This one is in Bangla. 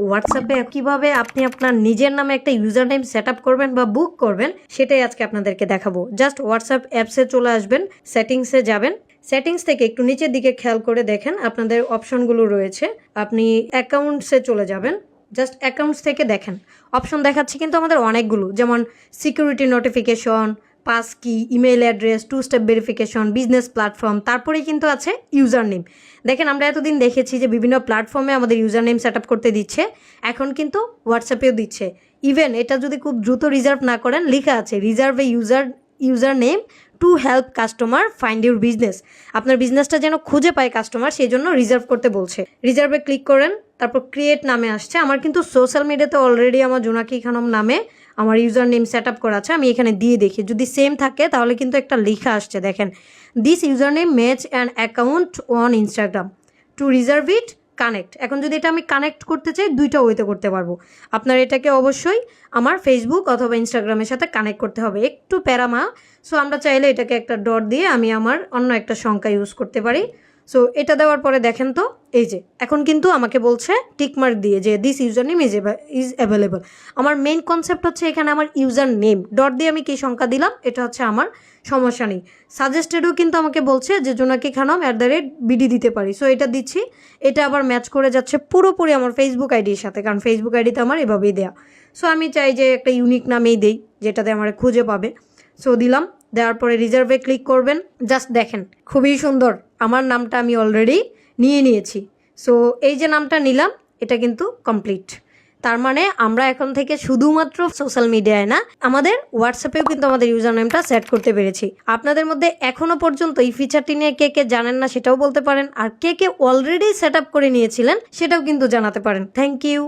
হোয়াটসঅ্যাপে কিভাবে আপনি আপনার নিজের নামে একটা ইউজার নেম সেট আপ করবেন বা বুক করবেন সেটাই আজকে আপনাদেরকে দেখাবো। জাস্ট হোয়াটসঅ্যাপ অ্যাপসে চলে আসবেন, সেটিংসে যাবেন, সেটিংস থেকে একটু নিচের দিকে খেয়াল করে দেখেন আপনাদের অপশনগুলো রয়েছে। আপনি অ্যাকাউন্টসে চলে যাবেন, জাস্ট অ্যাকাউন্টস থেকে দেখেন অপশন দেখাচ্ছে কিন্তু আমাদের অনেকগুলো, যেমন সিকিউরিটি নোটিফিকেশন, পাস কি, email address, 2 step verification, business platform, তারপরেই কিন্তু আছে ইউজার নেম। দেখেন আমরা এতদিন দেখেছি যে বিভিন্ন প্ল্যাটফর্মে আমাদের ইউজার নেম সেট আপ করতে দিচ্ছে, এখন কিন্তু হোয়াটসঅ্যাপেও দিচ্ছে। ইভেন এটা যদি খুব দ্রুত রিজার্ভ না করেন, লেখা আছে reserve a user name to help customer find your business. আপনার বিজনেসটা যেন খুঁজে পায় কাস্টমার, সেই জন্য রিজার্ভ করতে বলছে। রিজার্ভে ক্লিক করেন, তারপর ক্রিয়েট নামে আসছে। আমার কিন্তু সোশ্যাল মিডিয়াতে অলরেডি আমার জোনাকি খানম নামে আমার ইউজার নেম সেট আপ করা আছে, আমি এখানে দিয়ে দেখি যদি সেম থাকে তাহলে কিন্তু একটা লেখা আসছে দেখেন, this user name match an account on Instagram to reserve it connect. এখন যদি এটা আমি কানেক্ট করতে চাই, দুইটা ওয়েতে করতে পারবো। আপনার এটাকে অবশ্যই আমার ফেসবুক অথবা ইনস্টাগ্রামের সাথে কানেক্ট করতে হবে, একটু প্যারামা। সো আমরা চাইলে এটাকে একটা ডট দিয়ে আমি আমার অন্য একটা সংখ্যা ইউজ করতে পারি। সো এটা দেওয়ার পরে দেখেন তো, এই যে এখন কিন্তু আমাকে বলছে টিকমার্ক দিয়ে যে this user name is available. আমার মেইন কনসেপ্ট হচ্ছে এখানে আমার ইউজার নেম ডট দিয়ে আমি কি সংখ্যা দিলাম এটা হচ্ছে আমার, সমস্যা নেই। সাজেস্টেডও কিন্তু আমাকে বলছে যে জোনাকি খানম @BD দিতে পারি। সো এটা দিচ্ছি, এটা আবার ম্যাচ করে যাচ্ছে পুরোপুরি আমার ফেসবুক আইডির সাথে, কারণ ফেসবুক আইডিতে আমার এভাবেই দেয়া। সো আমি চাই যে একটা ইউনিক নামেই দেই যেটাতে আমার খুঁজে পাবে। সো দিলাম, দেওয়ার পরে রিজার্ভে ক্লিক করবেন। জাস্ট দেখেন খুবই সুন্দর, আমার নামটা আমি অলরেডি নিয়ে নিয়েছি। সো এই যে নামটা নিলাম এটা কিন্তু কমপ্লিট। তার মানে আমরা এখন থেকে শুধুমাত্র সোশ্যাল মিডিয়ায় না, আমাদের হোয়াটসঅ্যাপেও কিন্তু আমাদের ইউজার নেমটা সেট করতে পেরেছি। আপনাদের মধ্যে এখনো পর্যন্ত এই ফিচারটি নিয়ে কে কে জানেন না সেটাও বলতে পারেন, আর কে কে অলরেডি সেট আপ করে নিয়েছিলেন সেটাও কিন্তু জানাতে পারেন। Thank you.